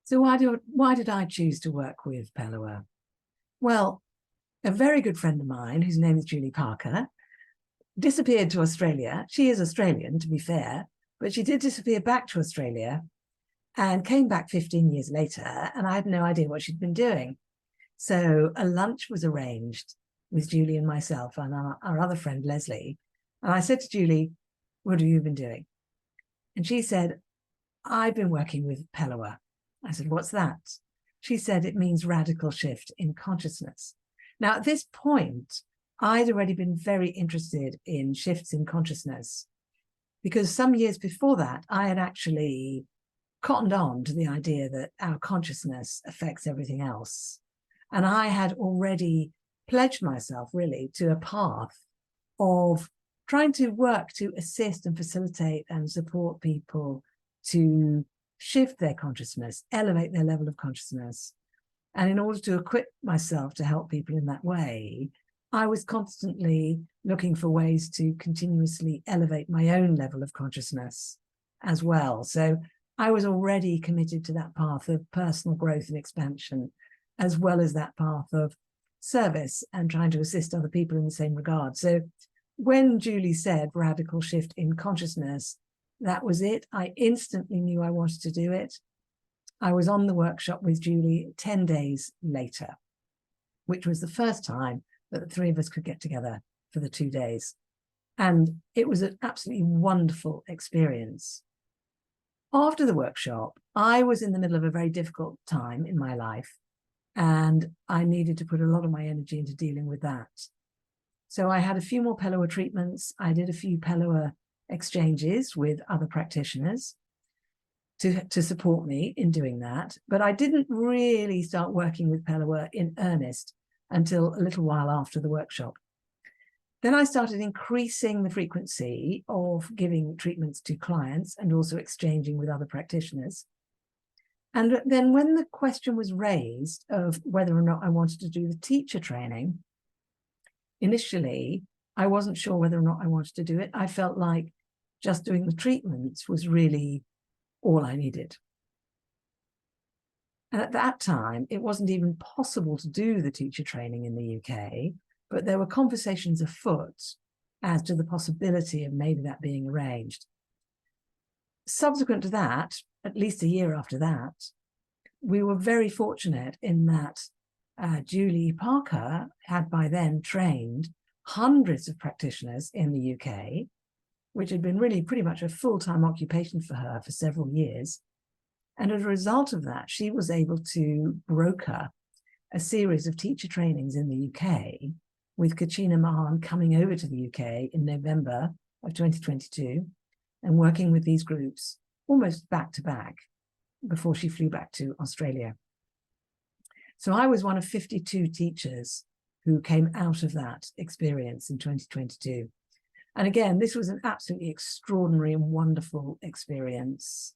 So why did I choose to work with Pellowah? Well, a very good friend of mine, whose name is Julie Parker, disappeared to Australia. She is Australian, to be fair, but she did disappear back to Australia and came back 15 years later, and I had no idea what she'd been doing. So a lunch was arranged with Julie and myself and our other friend, Leslie. And I said to Julie, what have you been doing? And she said, I've been working with Pellowah. I said, what's that? She said, it means radical shift in consciousness. Now, at this point, I'd already been very interested in shifts in consciousness because some years before that, I had actually cottoned on to the idea that our consciousness affects everything else. And I had already pledged myself really to a path of trying to work to assist and facilitate and support people to shift their consciousness, elevate their level of consciousness. And in order to equip myself to help people in that way, I was constantly looking for ways to continuously elevate my own level of consciousness as well. So I was already committed to that path of personal growth and expansion, as well as that path of service and trying to assist other people in the same regard. So when Julie said radical shift in consciousness, that was it. I instantly knew I wanted to do it. I was on the workshop with Julie 10 days later, which was the first time that the three of us could get together for the 2 days. And it was an absolutely wonderful experience. After the workshop, I was in the middle of a very difficult time in my life, and I needed to put a lot of my energy into dealing with that. So I had a few more Pellowah treatments. I did a few Pellowah exchanges with other practitioners to support me in doing that. But I didn't really start working with Pellowah in earnest until a little while after the workshop. Then I started increasing the frequency of giving treatments to clients and also exchanging with other practitioners. And then when the question was raised of whether or not I wanted to do the teacher training, initially, I wasn't sure whether or not I wanted to do it. I felt like just doing the treatments was really all I needed. And at that time, it wasn't even possible to do the teacher training in the UK, but there were conversations afoot as to the possibility of maybe that being arranged. Subsequent to that, at least a year after that, we were very fortunate in that Julie Parker had by then trained hundreds of practitioners in the UK, which had been really pretty much a full-time occupation for her for several years. And as a result of that, she was able to broker a series of teacher trainings in the UK, with Katrina Mahan coming over to the UK in November of 2022 and working with these groups almost back to back before she flew back to Australia. So I was one of 52 teachers who came out of that experience in 2022. And again, this was an absolutely extraordinary and wonderful experience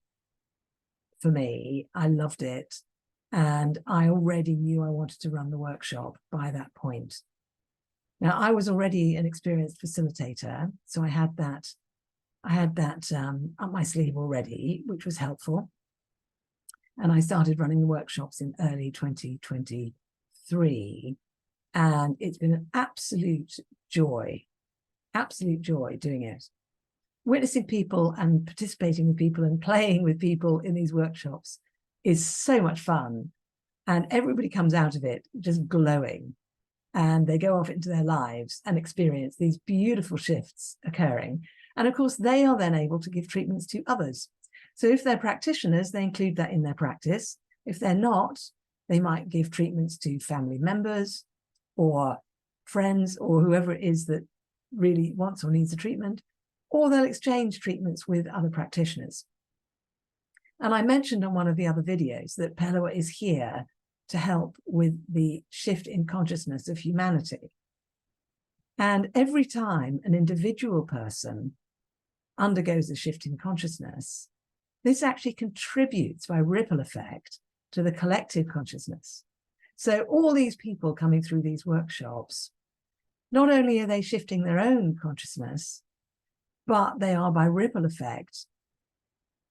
for me. I loved it. And I already knew I wanted to run the workshop by that point. Now, I was already an experienced facilitator, so I had that up my sleeve already, which was helpful. And I started running the workshops in early 2023. And it's been an absolute joy doing it. Witnessing people and participating with people and playing with people in these workshops is so much fun. And everybody comes out of it just glowing. And they go off into their lives and experience these beautiful shifts occurring. And of course, they are then able to give treatments to others. So if they're practitioners, they include that in their practice. If they're not, they might give treatments to family members or friends or whoever it is that really wants or needs a treatment, or they'll exchange treatments with other practitioners. And I mentioned on one of the other videos that Pellowah is here to help with the shift in consciousness of humanity. And every time an individual person undergoes a shift in consciousness, this actually contributes by ripple effect to the collective consciousness. So all these people coming through these workshops, not only are they shifting their own consciousness, but they are by ripple effect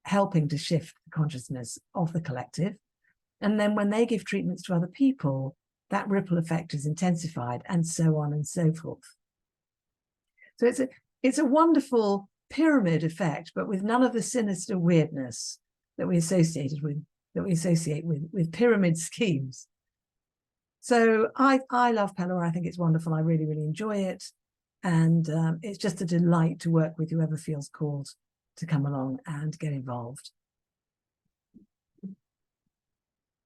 helping to shift the consciousness of the collective, And then when they give treatments to other people, that ripple effect is intensified, and so on and so forth. So it's a wonderful pyramid effect, but with none of the sinister weirdness that we associate with pyramid schemes. So I love Pellowah. I think it's wonderful. I really, really enjoy it. And it's just a delight to work with whoever feels called to come along and get involved.